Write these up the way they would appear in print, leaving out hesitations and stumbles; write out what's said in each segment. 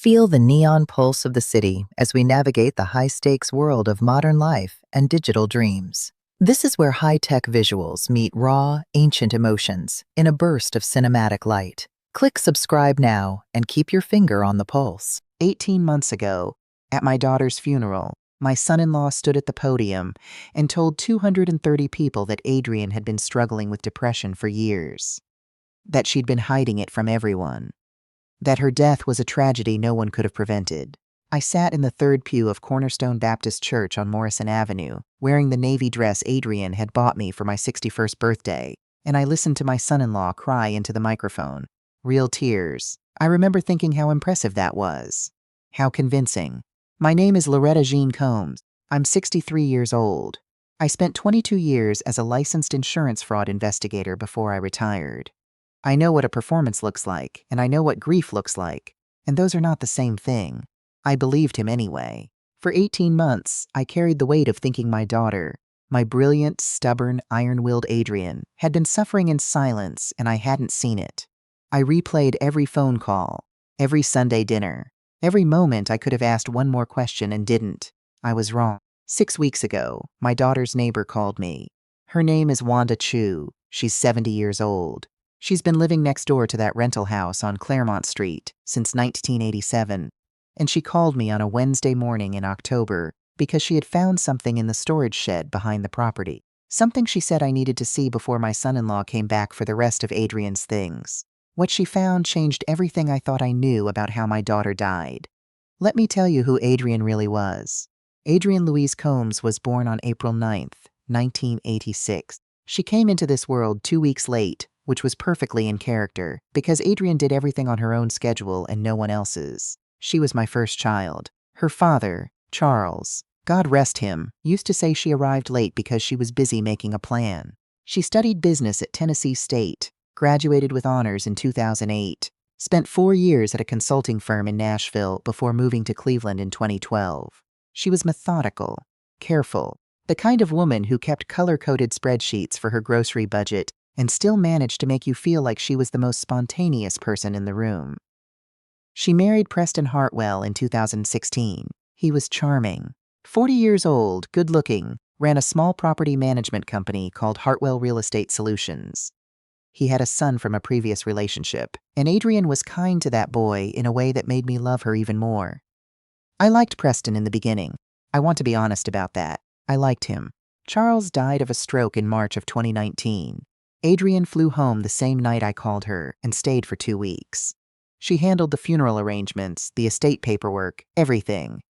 Feel the neon pulse of the city as we navigate the high-stakes world of modern life and digital dreams. This is where high-tech visuals meet raw, ancient emotions in a burst of cinematic light. Click subscribe now and keep your finger on the pulse. 18 months ago, at my daughter's funeral, my son-in-law stood at the podium and told 230 people that Adrian had been struggling with depression for years, that she'd been hiding it from everyone, that her death was a tragedy no one could have prevented. I sat in the third pew of Cornerstone Baptist Church on Morrison Avenue, wearing the navy dress Adrian had bought me for my 61st birthday, and I listened to my son-in-law cry into the microphone. Real tears. I remember thinking how impressive that was. How convincing. My name is Loretta Jean Combs. I'm 63 years old. I spent 22 years as a licensed insurance fraud investigator before I retired. I know what a performance looks like, and I know what grief looks like, and those are not the same thing. I believed him anyway. For 18 months, I carried the weight of thinking my daughter, my brilliant, stubborn, iron-willed Adrian, had been suffering in silence, and I hadn't seen it. I replayed every phone call, every Sunday dinner, every moment I could have asked one more question and didn't. I was wrong. 6 weeks ago, my daughter's neighbor called me. Her name is Wanda Chu. She's 70 years old. She's been living next door to that rental house on Claremont Street since 1987, and she called me on a Wednesday morning in October because she had found something in the storage shed behind the property. Something she said I needed to see before my son-in-law came back for the rest of Adrian's things. What she found changed everything I thought I knew about how my daughter died. Let me tell you who Adrian really was. Adrian Louise Combs was born on April 9th, 1986. She came into this world 2 weeks late, which was perfectly in character, because Adrian did everything on her own schedule and no one else's. She was my first child. Her father, Charles, God rest him, used to say she arrived late because she was busy making a plan. She studied business at Tennessee State, graduated with honors in 2008, spent 4 years at a consulting firm in Nashville before moving to Cleveland in 2012. She was methodical, careful, the kind of woman who kept color-coded spreadsheets for her grocery budget and still managed to make you feel like she was the most spontaneous person in the room. She married Preston Hartwell in 2016. He was charming. 40 years old, good-looking, ran a small property management company called Hartwell Real Estate Solutions. He had a son from a previous relationship, and Adrian was kind to that boy in a way that made me love her even more. I liked Preston in the beginning. I want to be honest about that. I liked him. Charles died of a stroke in March of 2019. Adrian flew home the same night I called her and stayed for 2 weeks. She handled the funeral arrangements, the estate paperwork, everything.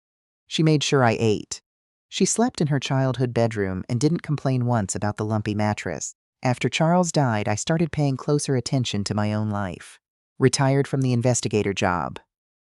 She made sure I ate. She slept in her childhood bedroom and didn't complain once about the lumpy mattress. After Charles died, I started paying closer attention to my own life. Retired from the investigator job.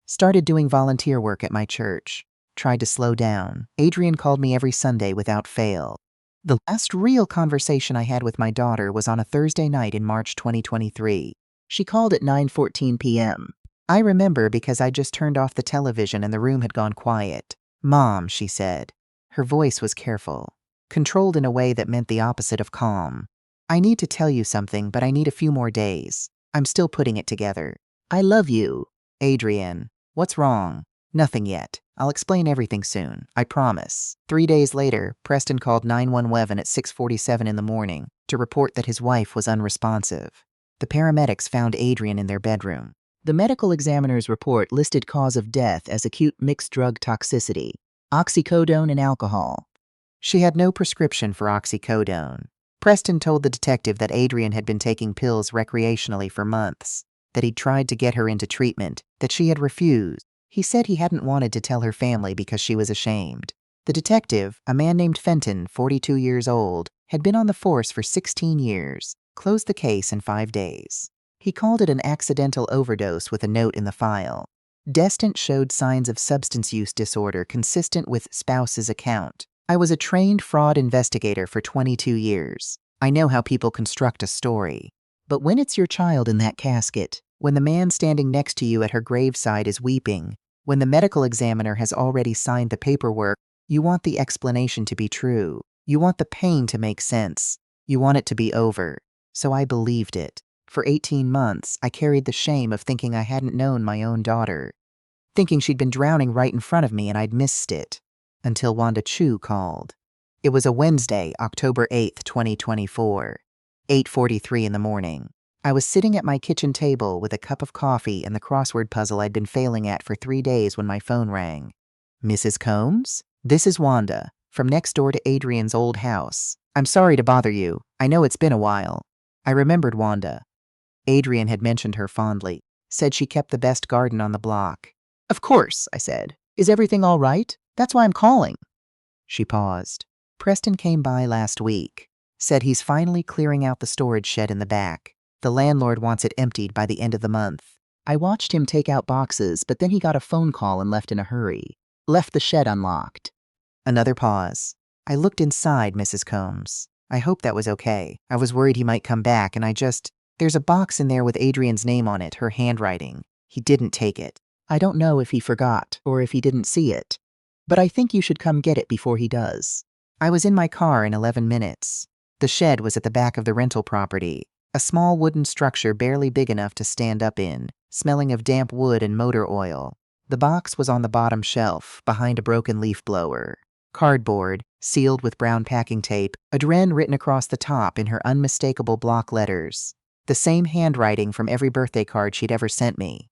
Started doing volunteer work at my church. Tried to slow down. Adrian called me every Sunday without fail. The last real conversation I had with my daughter was on a Thursday night in March 2023. She called at 9:14 p.m. I remember because I just turned off the television and the room had gone quiet. "Mom," she said. Her voice was careful, controlled in a way that meant the opposite of calm. "I need to tell you something, but I need a few more days. I'm still putting it together. I love you." "Adrian, what's wrong?" "Nothing yet. I'll explain everything soon. I promise." 3 days later, Preston called 911 at 6:47 in the morning to report that his wife was unresponsive. The paramedics found Adrian in their bedroom. The medical examiner's report listed cause of death as acute mixed drug toxicity, oxycodone and alcohol. She had no prescription for oxycodone. Preston told the detective that Adrian had been taking pills recreationally for months, that he'd tried to get her into treatment, that she had refused. He said he hadn't wanted to tell her family because she was ashamed. The detective, a man named Fenton, 42 years old, had been on the force for 16 years, closed the case in 5 days. He called it an accidental overdose with a note in the file. Destant showed signs of substance use disorder consistent with spouse's account. I was a trained fraud investigator for 22 years. I know how people construct a story. But when it's your child in that casket, when the man standing next to you at her graveside is weeping, when the medical examiner has already signed the paperwork, you want the explanation to be true. You want the pain to make sense. You want it to be over. So I believed it. For 18 months, I carried the shame of thinking I hadn't known my own daughter. thinking she'd been drowning right in front of me and I'd missed it. Until Wanda Chu called. It was a Wednesday, October 8th, 2024, 8:43 in the morning. I was sitting at my kitchen table with a cup of coffee and the crossword puzzle I'd been failing at for 3 days when my phone rang. Mrs. Combs? This is Wanda, from next door to Adrian's old house. I'm sorry to bother you. I know it's been a while. I remembered Wanda. Adrian had mentioned her fondly, said she kept the best garden on the block. Of course, I said. Is everything all right? That's why I'm calling. She paused. Preston came by last week. Said he's finally clearing out the storage shed in the back. The landlord wants it emptied by the end of the month. I watched him take out boxes, but then he got a phone call and left in a hurry. Left the shed unlocked. Another pause. I looked inside, Mrs. Combs. I hope that was okay. I was worried he might come back, and there's a box in there with Adrian's name on it, her handwriting. He didn't take it. I don't know if he forgot or if he didn't see it, but I think you should come get it before he does. I was in my car in 11 minutes. The shed was at the back of the rental property, a small wooden structure barely big enough to stand up in, smelling of damp wood and motor oil. The box was on the bottom shelf, behind a broken leaf blower. Cardboard, sealed with brown packing tape, Adren written across the top in her unmistakable block letters. The same handwriting from every birthday card she'd ever sent me.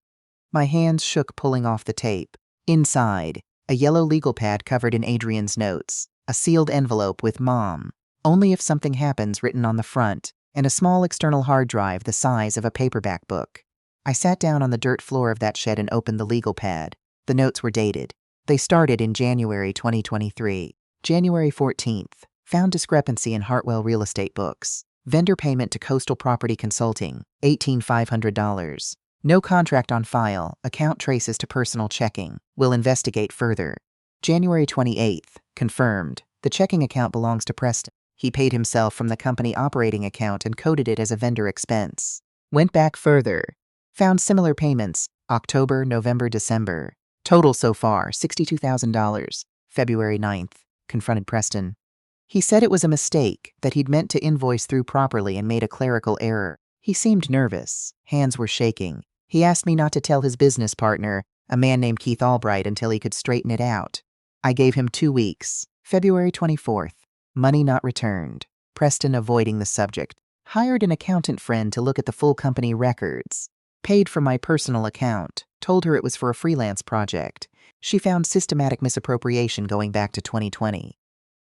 My hands shook pulling off the tape. Inside, a yellow legal pad covered in Adrian's notes, a sealed envelope with Mom, only if something happens written on the front, and a small external hard drive the size of a paperback book. I sat down on the dirt floor of that shed and opened the legal pad. The notes were dated. They started in January 2023. January 14th. Found discrepancy in Hartwell real estate books. Vendor payment to Coastal Property Consulting, $1,800. No contract on file. Account traces to personal checking. Will investigate further. January 28th. Confirmed. The checking account belongs to Preston. He paid himself from the company operating account and coded it as a vendor expense. Went back further. Found similar payments. October, November, December. Total so far, $62,000. February 9th. Confronted Preston. He said it was a mistake, that he'd meant to invoice through properly and made a clerical error. He seemed nervous. Hands were shaking. He asked me not to tell his business partner, a man named Keith Albright, until he could straighten it out. I gave him 2 weeks. February 24th. Money not returned. Preston avoiding the subject. Hired an accountant friend to look at the full company records. Paid from my personal account. Told her it was for a freelance project. She found systematic misappropriation going back to 2020.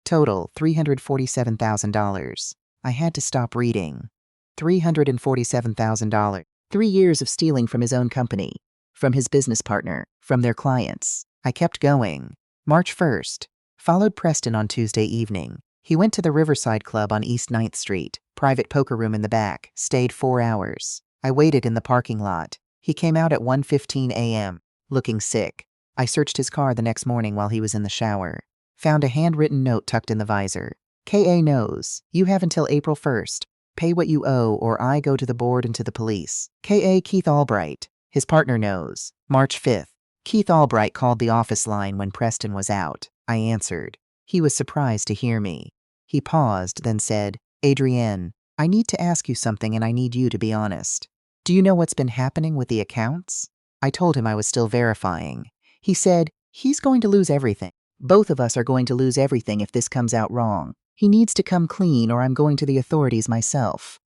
Total, $347,000. I had to stop reading. $347,000. 3 years of stealing from his own company, from his business partner, from their clients. I kept going. March 1st. Followed Preston on Tuesday evening. He went to the Riverside Club on East 9th Street, private poker room in the back, stayed 4 hours. I waited in the parking lot. He came out at 1:15 a.m., looking sick. I searched his car the next morning while he was in the shower. Found a handwritten note tucked in the visor. K.A. knows. You have until April 1st. Pay what you owe or I go to the board and to the police. K.A. Keith Albright. His partner knows. March 5th. Keith Albright called the office line when Preston was out. I answered. He was surprised to hear me. He paused, then said, Adrienne, I need to ask you something and I need you to be honest. Do you know what's been happening with the accounts? I told him I was still verifying. He said, he's going to lose everything. Both of us are going to lose everything if this comes out wrong. He needs to come clean or I'm going to the authorities myself.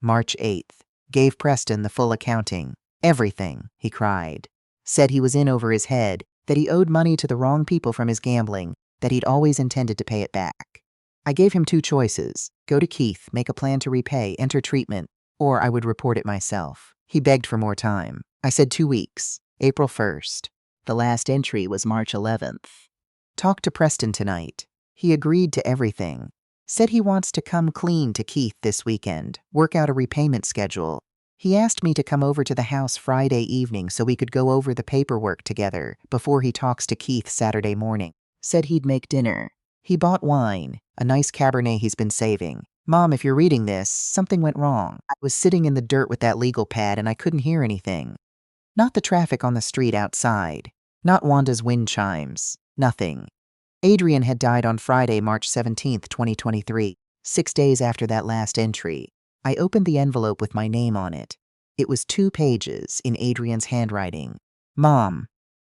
March 8th. Gave Preston the full accounting. Everything, he cried. Said he was in over his head, that he owed money to the wrong people from his gambling, that he'd always intended to pay it back. I gave him 2 choices. Go to Keith, make a plan to repay, enter treatment, or I would report it myself. He begged for more time. I said 2 weeks. April 1st. The last entry was March 11th. Talked to Preston tonight. He agreed to everything. Said he wants to come clean to Keith this weekend, work out a repayment schedule. He asked me to come over to the house Friday evening so we could go over the paperwork together before he talks to Keith Saturday morning. Said he'd make dinner. He bought wine, a nice Cabernet he's been saving. Mom, if you're reading this, something went wrong. I was sitting in the dirt with that legal pad and I couldn't hear anything. Not the traffic on the street outside. Not Wanda's wind chimes. Nothing. Adrian had died on Friday, March 17th, 2023, 6 days after that last entry. I opened the envelope with my name on it. It was 2 pages in Adrian's handwriting. Mom,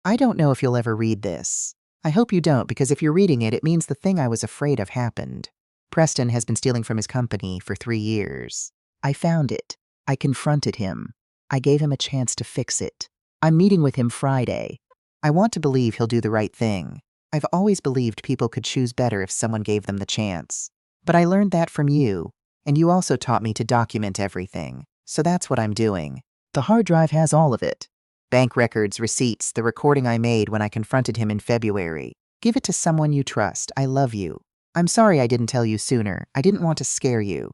I don't know if you'll ever read this. I hope you don't, because if you're reading it, it means the thing I was afraid of happened. Preston has been stealing from his company for 3 years. I found it. I confronted him. I gave him a chance to fix it. I'm meeting with him Friday. I want to believe he'll do the right thing. I've always believed people could choose better if someone gave them the chance. But I learned that from you, and you also taught me to document everything. So that's what I'm doing. The hard drive has all of it. Bank records, receipts, the recording I made when I confronted him in February. Give it to someone you trust. I love you. I'm sorry I didn't tell you sooner. I didn't want to scare you.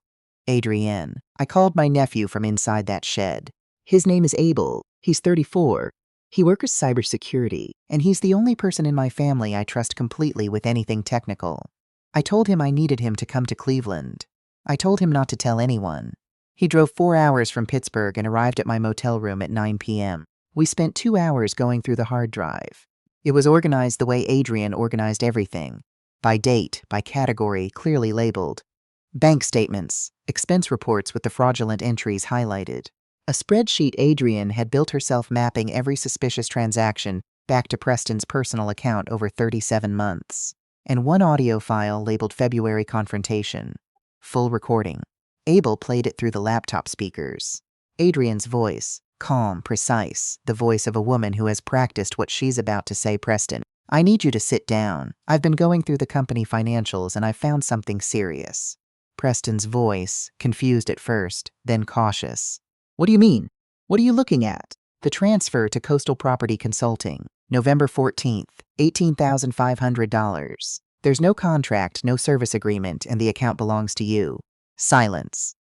Adrienne. I called my nephew from inside that shed. His name is Abel. He's 34. He works cybersecurity, and he's the only person in my family I trust completely with anything technical. I told him I needed him to come to Cleveland. I told him not to tell anyone. He drove 4 hours from Pittsburgh and arrived at my motel room at 9 p.m. We spent 2 hours going through the hard drive. It was organized the way Adrienne organized everything. By date, by category, clearly labeled. Bank statements, expense reports with the fraudulent entries highlighted. A spreadsheet Adrienne had built herself mapping every suspicious transaction back to Preston's personal account over 37 months. And one audio file labeled February Confrontation. Full recording. Abel played it through the laptop speakers. Adrienne's voice, calm, precise, the voice of a woman who has practiced what she's about to say. Preston, I need you to sit down. I've been going through the company financials and I found something serious. Preston's voice, confused at first, then cautious. What do you mean? What are you looking at? The transfer to Coastal Property Consulting, November 14th, $18,500. There's no contract, no service agreement, and the account belongs to you. Silence.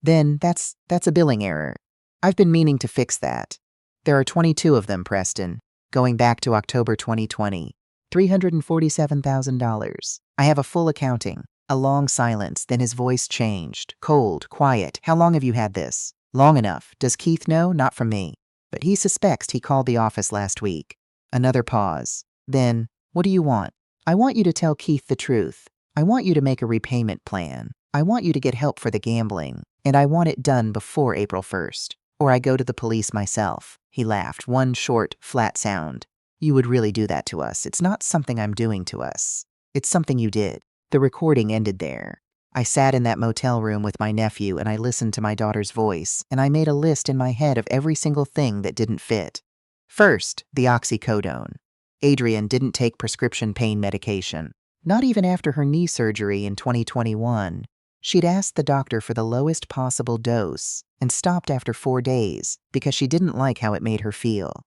Then that's a billing error. I've been meaning to fix that. There are 22 of them, Preston, going back to October 2020. $347,000. I have a full accounting. A long silence, then his voice changed. Cold, quiet. How long have you had this? Long enough. Does Keith know? Not from me. But he suspects. He called the office last week. Another pause. Then, what do you want? I want you to tell Keith the truth. I want you to make a repayment plan. I want you to get help for the gambling. And I want it done before April 1st. Or I go to the police myself. He laughed, one short, flat sound. You would really do that to us. It's not something I'm doing to us. It's something you did. The recording ended there. I sat in that motel room with my nephew and I listened to my daughter's voice, and I made a list in my head of every single thing that didn't fit. First, the oxycodone. Adrienne didn't take prescription pain medication. Not even after her knee surgery in 2021. She'd asked the doctor for the lowest possible dose and stopped after 4 days because she didn't like how it made her feel.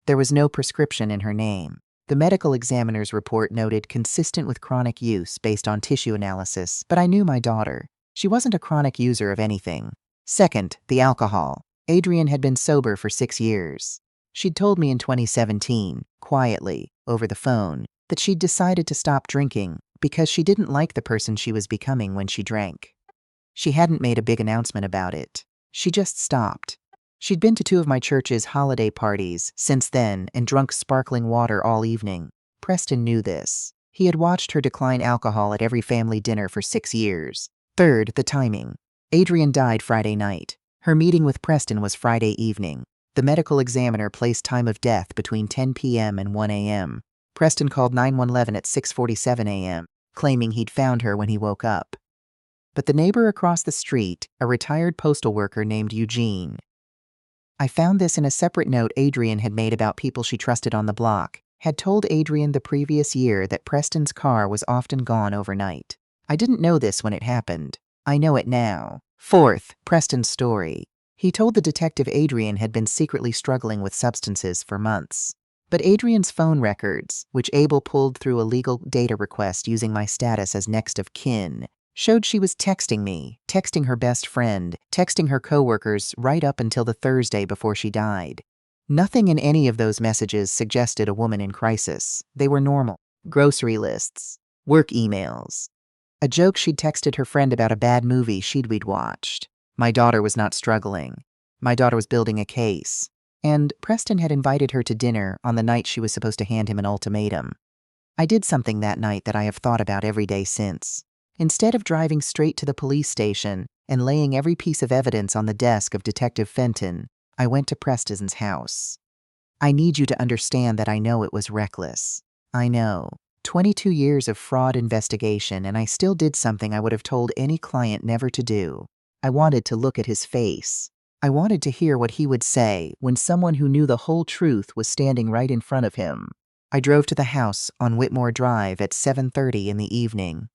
There was no prescription in her name. The medical examiner's report noted consistent with chronic use based on tissue analysis, but I knew my daughter. She wasn't a chronic user of anything. Second, the alcohol. Adrienne had been sober for 6 years. She'd told me in 2017, quietly, over the phone, that she'd decided to stop drinking because she didn't like the person she was becoming when she drank. She hadn't made a big announcement about it. She just stopped. She'd been to 2 of my church's holiday parties since then and drunk sparkling water all evening. Preston knew this. He had watched her decline alcohol at every family dinner for 6 years. Third, the timing. Adrienne died Friday night. Her meeting with Preston was Friday evening. The medical examiner placed time of death between 10 p.m. and 1 a.m. Preston called 911 at 6:47 a.m., claiming he'd found her when he woke up. But the neighbor across the street, a retired postal worker named Eugene. I found this in a separate note Adrienne had made about people she trusted on the block, had told Adrienne the previous year that Preston's car was often gone overnight. I didn't know this when it happened. I know it now. Fourth, Preston's story. He told the detective Adrienne had been secretly struggling with substances for months. But Adrienne's phone records, which Abel pulled through a legal data request using my status as next of kin, showed she was texting me, texting her best friend, texting her coworkers right up until the Thursday before she died. Nothing in any of those messages suggested a woman in crisis. They were normal. Grocery lists, work emails, a joke she'd texted her friend about a bad movie we'd watched. My daughter was not struggling. My daughter was building a case. And Preston had invited her to dinner on the night she was supposed to hand him an ultimatum. I did something that night that I have thought about every day since. Instead of driving straight to the police station and laying every piece of evidence on the desk of Detective Fenton, I went to Preston's house. I need you to understand that I know it was reckless. I know. 22 years of fraud investigation, and I still did something I would have told any client never to do. I wanted to look at his face. I wanted to hear what he would say when someone who knew the whole truth was standing right in front of him. I drove to the house on Whitmore Drive at 7:30 in the evening.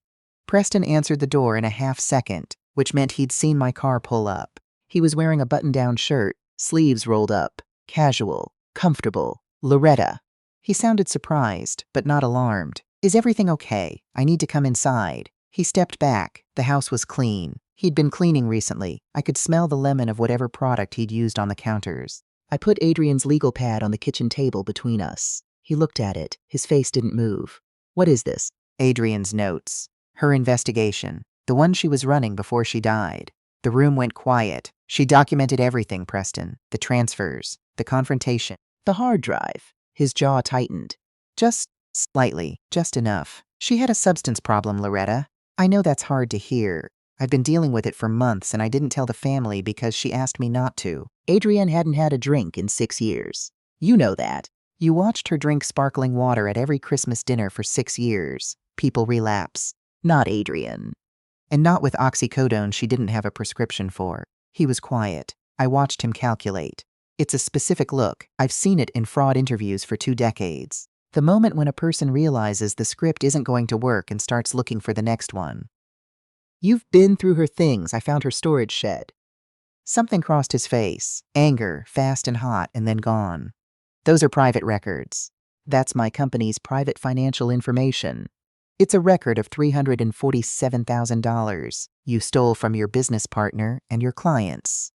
Preston answered the door in a half second, which meant he'd seen my car pull up. He was wearing a button-down shirt, sleeves rolled up, casual, comfortable. Loretta. He sounded surprised, but not alarmed. Is everything okay? I need to come inside. He stepped back. The house was clean. He'd been cleaning recently. I could smell the lemon of whatever product he'd used on the counters. I put Adrian's legal pad on the kitchen table between us. He looked at it. His face didn't move. What is this? Adrian's notes. Her investigation. The one she was running before she died. The room went quiet. She documented everything, Preston. The transfers. The confrontation. The hard drive. His jaw tightened. Just slightly. Just enough. She had a substance problem, Loretta. I know that's hard to hear. I've been dealing with it for months, and I didn't tell the family because she asked me not to. Adrian hadn't had a drink in 6 years. You know that. You watched her drink sparkling water at every Christmas dinner for 6 years. People relapse. Not Adrian. And not with oxycodone she didn't have a prescription for. He was quiet. I watched him calculate. It's a specific look. I've seen it in fraud interviews for 2 decades. The moment when a person realizes the script isn't going to work and starts looking for the next one. You've been through her things. I found her storage shed. Something crossed his face. Anger, fast and hot, and then gone. Those are private records. That's my company's private financial information. It's a record of $347,000 you stole from your business partner and your clients.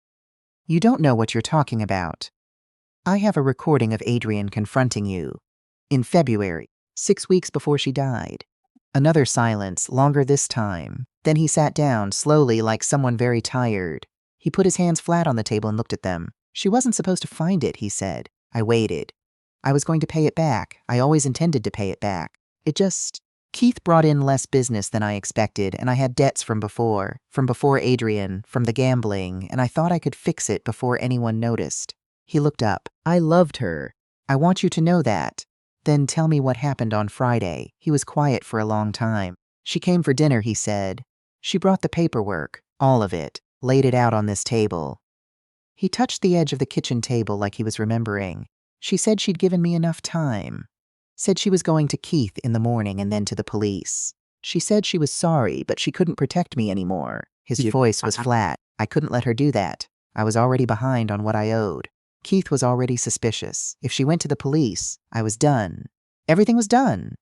You don't know what you're talking about. I have a recording of Adrian confronting you. In February, 6 weeks before she died. Another silence, longer this time. Then he sat down, slowly, like someone very tired. He put his hands flat on the table and looked at them. She wasn't supposed to find it, he said. I waited. I was going to pay it back. I always intended to pay it back. Keith brought in less business than I expected, and I had debts from before Adrian, from the gambling, and I thought I could fix it before anyone noticed. He looked up. I loved her. I want you to know that. Then tell me what happened on Friday. He was quiet for a long time. She came for dinner, he said. She brought the paperwork, all of it, laid it out on this table. He touched the edge of the kitchen table like he was remembering. She said she'd given me enough time. Said she was going to Keith in the morning and then to the police. She said she was sorry, but she couldn't protect me anymore. His voice was flat. I couldn't let her do that. I was already behind on what I owed. Keith was already suspicious. If she went to the police, I was done. Everything was done.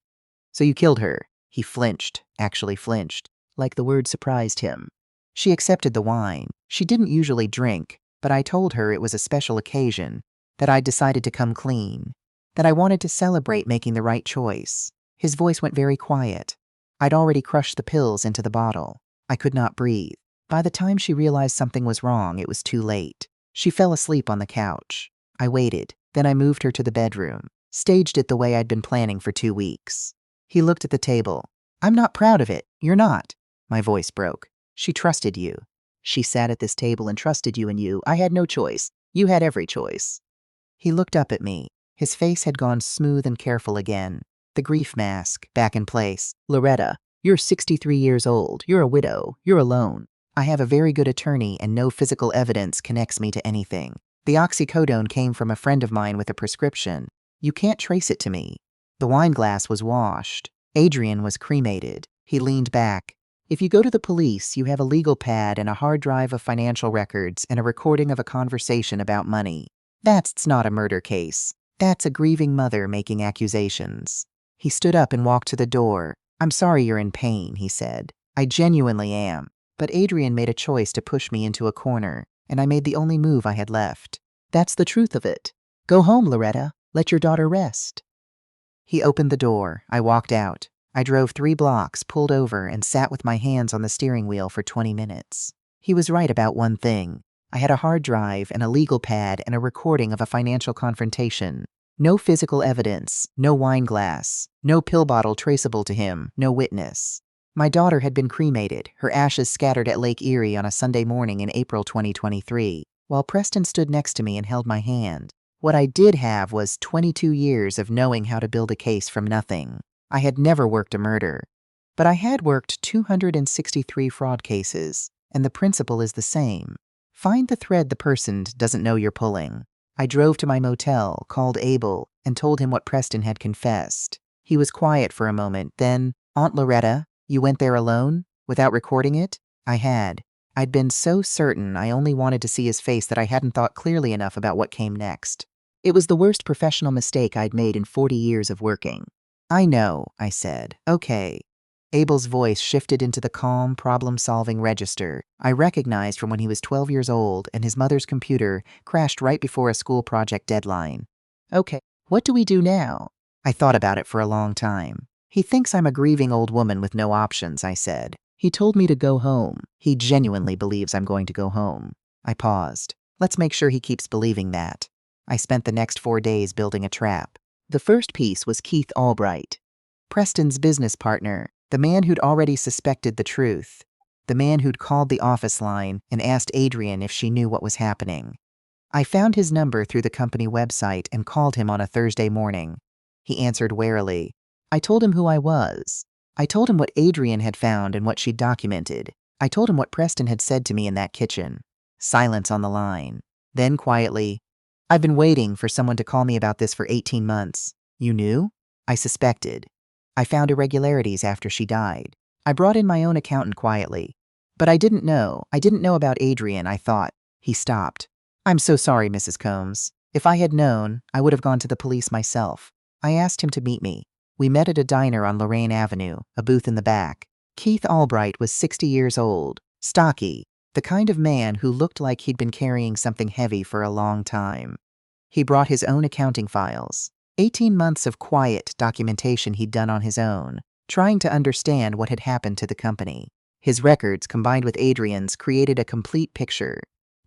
So you killed her. He flinched, actually flinched, like the word surprised him. She accepted the wine. She didn't usually drink, but I told her it was a special occasion, that I'd decided to come clean, that I wanted to celebrate making the right choice. His voice went very quiet. I'd already crushed the pills into the bottle. I could not breathe. By the time she realized something was wrong, it was too late. She fell asleep on the couch. I waited. Then I moved her to the bedroom, staged it the way I'd been planning for 2 weeks. He looked at the table. I'm not proud of it. You're not. My voice broke. She trusted you. She sat at this table and trusted you, and you. I had no choice. You had every choice. He looked up at me. His face had gone smooth and careful again. The grief mask back in place. Loretta, you're 63 years old. You're a widow. You're alone. I have a very good attorney and no physical evidence connects me to anything. The oxycodone came from a friend of mine with a prescription. You can't trace it to me. The wine glass was washed. Adrian was cremated. He leaned back. If you go to the police, you have a legal pad and a hard drive of financial records and a recording of a conversation about money. That's not a murder case. That's a grieving mother making accusations. He stood up and walked to the door. I'm sorry you're in pain, he said. I genuinely am. But Adrian made a choice to push me into a corner, and I made the only move I had left. That's the truth of it. Go home, Loretta. Let your daughter rest. He opened the door. I walked out. I drove 3 blocks, pulled over, and sat with my hands on the steering wheel for 20 minutes. He was right about one thing. I had a hard drive and a legal pad and a recording of a financial confrontation. No physical evidence, no wine glass, no pill bottle traceable to him, no witness. My daughter had been cremated, her ashes scattered at Lake Erie on a Sunday morning in April 2023, while Preston stood next to me and held my hand. What I did have was 22 years of knowing how to build a case from nothing. I had never worked a murder, but I had worked 263 fraud cases, and the principle is the same. Find the thread the person doesn't know you're pulling. I drove to my motel, called Abel, and told him what Preston had confessed. He was quiet for a moment, then, "Aunt Loretta, you went there alone? Without recording it?" I had. I'd been so certain I only wanted to see his face that I hadn't thought clearly enough about what came next. It was the worst professional mistake I'd made in 40 years of working. "I know," I said. "Okay." Abel's voice shifted into the calm, problem-solving register I recognized from when he was 12 years old and his mother's computer crashed right before a school project deadline. "Okay, what do we do now?" I thought about it for a long time. "He thinks I'm a grieving old woman with no options," I said. "He told me to go home. He genuinely believes I'm going to go home." I paused. Let's make sure he keeps believing that. I spent the next 4 days building a trap. The first piece was Keith Albright, Preston's business partner, the man who'd already suspected the truth, the man who'd called the office line and asked Adrian if she knew what was happening. I found his number through the company website and called him on a Thursday morning. He answered warily. I told him who I was. I told him what Adrian had found and what she'd documented. I told him what Preston had said to me in that kitchen. Silence on the line. Then quietly, "I've been waiting for someone to call me about this for 18 months. You knew?" I suspected. I found irregularities after she died. I brought in my own accountant quietly. But I didn't know. I didn't know about Adrian, I thought. He stopped. "I'm so sorry, Mrs. Combs. If I had known, I would have gone to the police myself." I asked him to meet me. We met at a diner on Lorraine Avenue, a booth in the back. Keith Albright was 60 years old, stocky, the kind of man who looked like he'd been carrying something heavy for a long time. He brought his own accounting files. 18 months of quiet documentation he'd done on his own, trying to understand what had happened to the company. His records, combined with Adrian's, created a complete picture,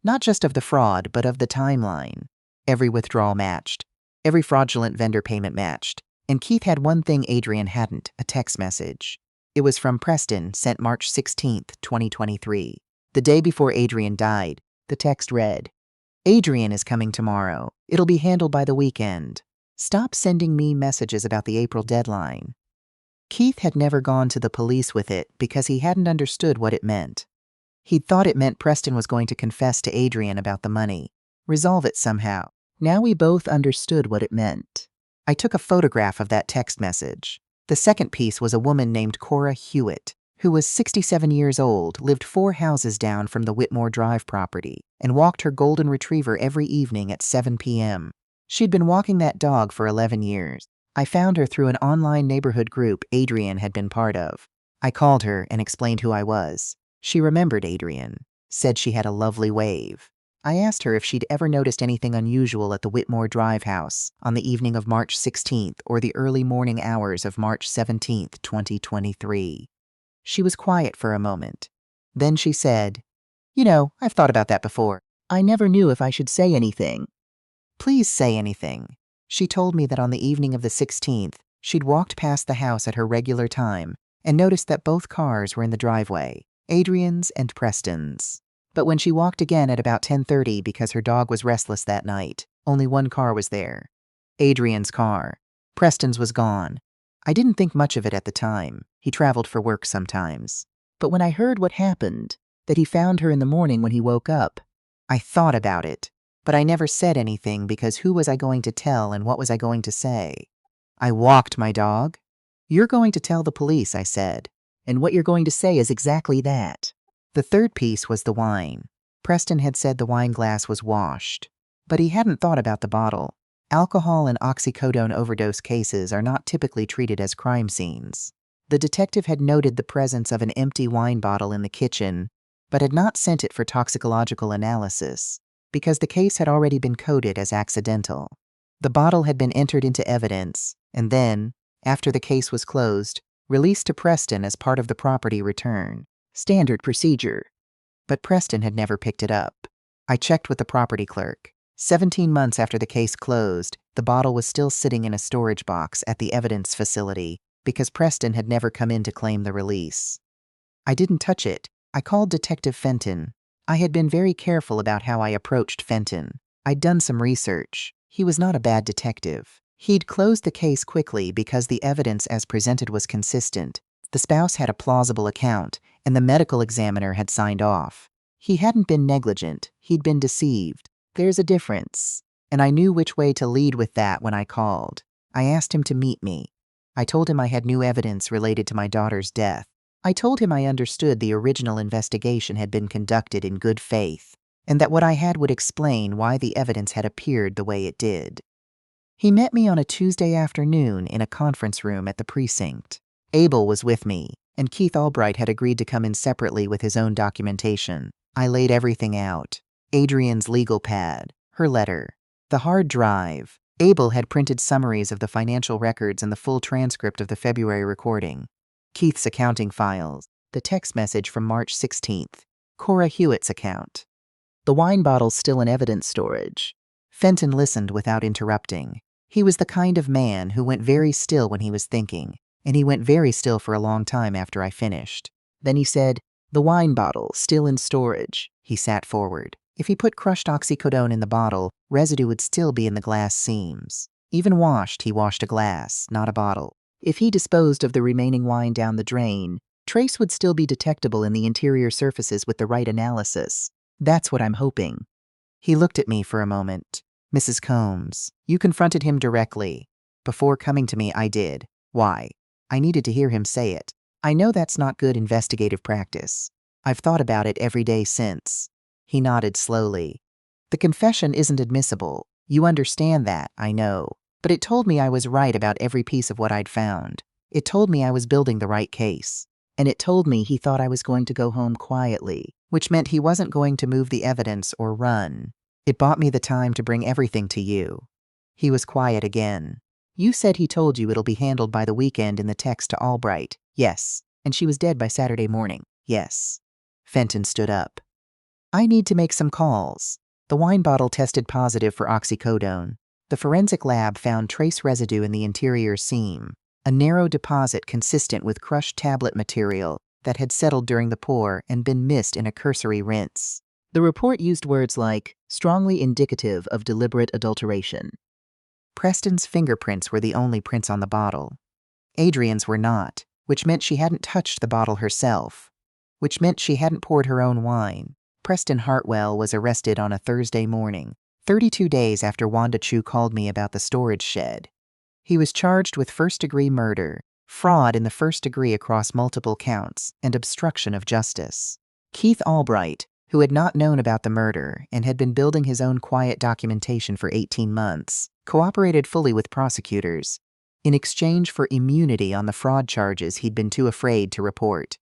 not just of the fraud, but of the timeline. Every withdrawal matched. Every fraudulent vendor payment matched. And Keith had one thing Adrian hadn't, a text message. It was from Preston, sent March 16th, 2023. The day before Adrian died. The text read, "Adrian is coming tomorrow. It'll be handled by the weekend. Stop sending me messages about the April deadline." Keith had never gone to the police with it because he hadn't understood what it meant. He'd thought it meant Preston was going to confess to Adrian about the money, resolve it somehow. Now we both understood what it meant. I took a photograph of that text message. The second piece was a woman named Cora Hewitt, who was 67 years old, lived 4 houses down from the Whitmore Drive property, and walked her golden retriever every evening at 7 p.m. She'd been walking that dog for 11 years. I found her through an online neighborhood group Adrian had been part of. I called her and explained who I was. She remembered Adrian, said she had a lovely wave. I asked her if she'd ever noticed anything unusual at the Whitmore Drive house on the evening of March 16th or the early morning hours of March 17th, 2023. She was quiet for a moment. Then she said, "You know, I've thought about that before. I never knew if I should say anything." "Please say anything." She told me that on the evening of the 16th, she'd walked past the house at her regular time and noticed that both cars were in the driveway, Adrian's and Preston's. But when she walked again at about 10:30 because her dog was restless that night, only one car was there. Adrian's car. Preston's was gone. I didn't think much of it at the time. He traveled for work sometimes. But when I heard what happened, that he found her in the morning when he woke up, I thought about it. But I never said anything because who was I going to tell and what was I going to say? "I walked my dog." "You're going to tell the police," I said. "And what you're going to say is exactly that." The third piece was the wine. Preston had said the wine glass was washed, but he hadn't thought about the bottle. Alcohol and oxycodone overdose cases are not typically treated as crime scenes. The detective had noted the presence of an empty wine bottle in the kitchen, but had not sent it for toxicological analysis because the case had already been coded as accidental. The bottle had been entered into evidence and then, after the case was closed, released to Preston as part of the property return. Standard procedure. But Preston had never picked it up. I checked with the property clerk. 17 months after the case closed, the bottle was still sitting in a storage box at the evidence facility because Preston had never come in to claim the release. I didn't touch it. I called Detective Fenton. I had been very careful about how I approached Fenton. I'd done some research. He was not a bad detective. He'd closed the case quickly because the evidence as presented was consistent. The spouse had a plausible account, and the medical examiner had signed off. He hadn't been negligent, he'd been deceived. There's a difference. And I knew which way to lead with that when I called. I asked him to meet me. I told him I had new evidence related to my daughter's death. I told him I understood the original investigation had been conducted in good faith, and that what I had would explain why the evidence had appeared the way it did. He met me on a Tuesday afternoon in a conference room at the precinct. Abel was with me, and Keith Albright had agreed to come in separately with his own documentation. I laid everything out. Adrian's legal pad, her letter, the hard drive. Abel had printed summaries of the financial records and the full transcript of the February recording. Keith's accounting files, the text message from March 16th, Cora Hewitt's account. The wine bottles still in evidence storage. Fenton listened without interrupting. He was the kind of man who went very still when he was thinking, and he went very still for a long time after I finished. Then he said, "The wine bottle, still in storage." He sat forward. If he put crushed oxycodone in the bottle, residue would still be in the glass seams. Even washed, he washed a glass, not a bottle. If he disposed of the remaining wine down the drain, trace would still be detectable in the interior surfaces with the right analysis. That's what I'm hoping. He looked at me for a moment. "Mrs. Combs, you confronted him directly." "Before coming to me, I did." "Why?" I needed to hear him say it. "I know that's not good investigative practice. I've thought about it every day since." He nodded slowly. "The confession isn't admissible. You understand that, I know. But it told me I was right about every piece of what I'd found. It told me I was building the right case. And it told me he thought I was going to go home quietly, which meant he wasn't going to move the evidence or run. It bought me the time to bring everything to you." He was quiet again. "You said he told you it'll be handled by the weekend in the text to Albright." "Yes." "And she was dead by Saturday morning." "Yes." Fenton stood up. "I need to make some calls." The wine bottle tested positive for oxycodone. The forensic lab found trace residue in the interior seam, a narrow deposit consistent with crushed tablet material that had settled during the pour and been missed in a cursory rinse. The report used words like, "strongly indicative of deliberate adulteration." Preston's fingerprints were the only prints on the bottle. Adrian's were not, which meant she hadn't touched the bottle herself, which meant she hadn't poured her own wine. Preston Hartwell was arrested on a Thursday morning, 32 days after Wanda Chu called me about the storage shed. He was charged with first-degree murder, fraud in the first degree across multiple counts, and obstruction of justice. Keith Albright, who had not known about the murder and had been building his own quiet documentation for 18 months, cooperated fully with prosecutors in exchange for immunity on the fraud charges he'd been too afraid to report.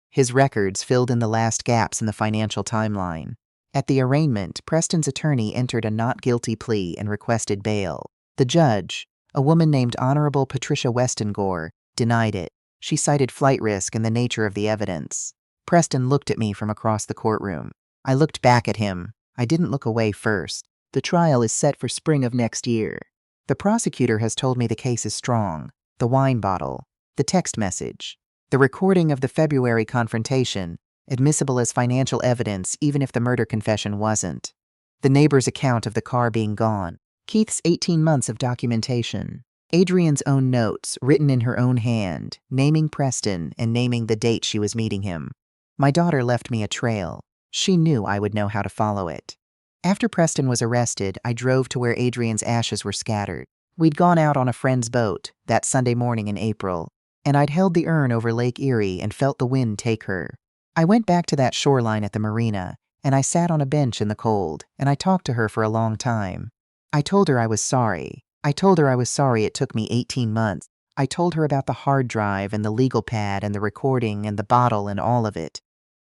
His records filled in the last gaps in the financial timeline. At the arraignment, Preston's attorney entered a not guilty plea and requested bail. The judge, a woman named Honorable Patricia Westengore, denied it. She cited flight risk and the nature of the evidence. Preston looked at me from across the courtroom. I looked back at him. I didn't look away first. "The trial is set for spring of next year. The prosecutor has told me the case is strong. The wine bottle, the text message, the recording of the February confrontation, admissible as financial evidence even if the murder confession wasn't. The neighbor's account of the car being gone. Keith's 18 months of documentation. Adrian's own notes, written in her own hand, naming Preston and naming the date she was meeting him. My daughter left me a trail. She knew I would know how to follow it. After Preston was arrested, I drove to where Adrian's ashes were scattered. We'd gone out on a friend's boat that Sunday morning in April, and I'd held the urn over Lake Erie and felt the wind take her. I went back to that shoreline at the marina, and I sat on a bench in the cold, and I talked to her for a long time. I told her I was sorry. I told her I was sorry it took me 18 months. I told her about the hard drive and the legal pad and the recording and the bottle and all of it.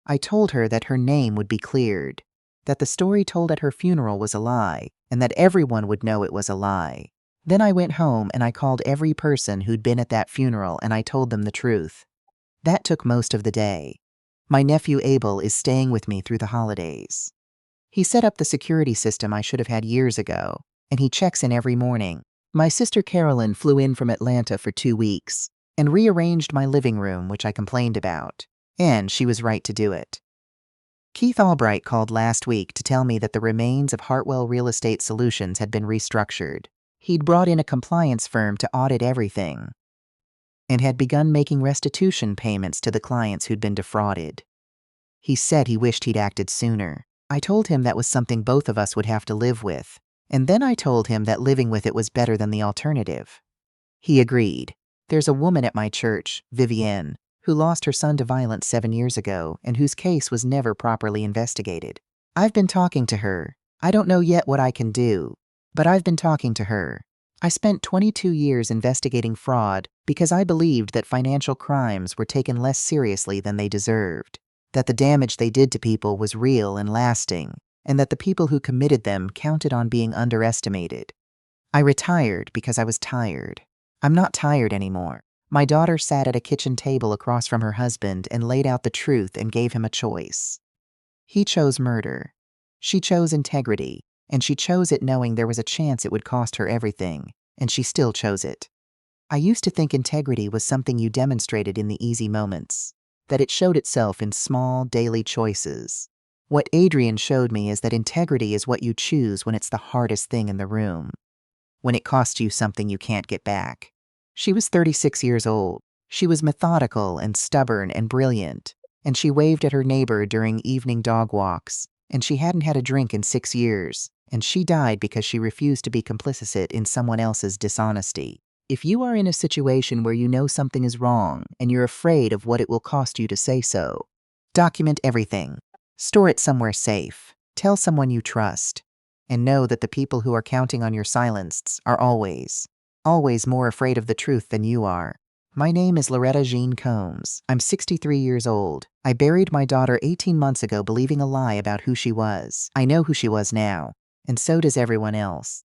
I told her that her name would be cleared, that the story told at her funeral was a lie, and that everyone would know it was a lie. Then I went home and I called every person who'd been at that funeral and I told them the truth. That took most of the day. My nephew Abel is staying with me through the holidays. He set up the security system I should have had years ago, and he checks in every morning. My sister Carolyn flew in from Atlanta for 2 weeks and rearranged my living room, which I complained about. And she was right to do it. Keith Albright called last week to tell me that the remains of Hartwell Real Estate Solutions had been restructured. He'd brought in a compliance firm to audit everything and had begun making restitution payments to the clients who'd been defrauded. He said he wished he'd acted sooner. I told him that was something both of us would have to live with, and then I told him that living with it was better than the alternative. He agreed. There's a woman at my church, Vivienne, who lost her son to violence 7 years ago and whose case was never properly investigated. I've been talking to her. I don't know yet what I can do, but I've been talking to her. I spent 22 years investigating fraud because I believed that financial crimes were taken less seriously than they deserved, that the damage they did to people was real and lasting, and that the people who committed them counted on being underestimated. I retired because I was tired. I'm not tired anymore. My daughter sat at a kitchen table across from her husband and laid out the truth and gave him a choice. He chose murder. She chose integrity, and she chose it knowing there was a chance it would cost her everything, and she still chose it. I used to think integrity was something you demonstrated in the easy moments, that it showed itself in small, daily choices. What Adrian showed me is that integrity is what you choose when it's the hardest thing in the room, when it costs you something you can't get back. She was 36 years old. She was methodical and stubborn and brilliant, and she waved at her neighbor during evening dog walks, and she hadn't had a drink in 6 years, and she died because she refused to be complicit in someone else's dishonesty. If you are in a situation where you know something is wrong and you're afraid of what it will cost you to say so, document everything. Store it somewhere safe. Tell someone you trust. And know that the people who are counting on your silence are always more afraid of the truth than you are. My name is Loretta Jean Combs. I'm 63 years old. I buried my daughter 18 months ago believing a lie about who she was. I know who she was now, and so does everyone else.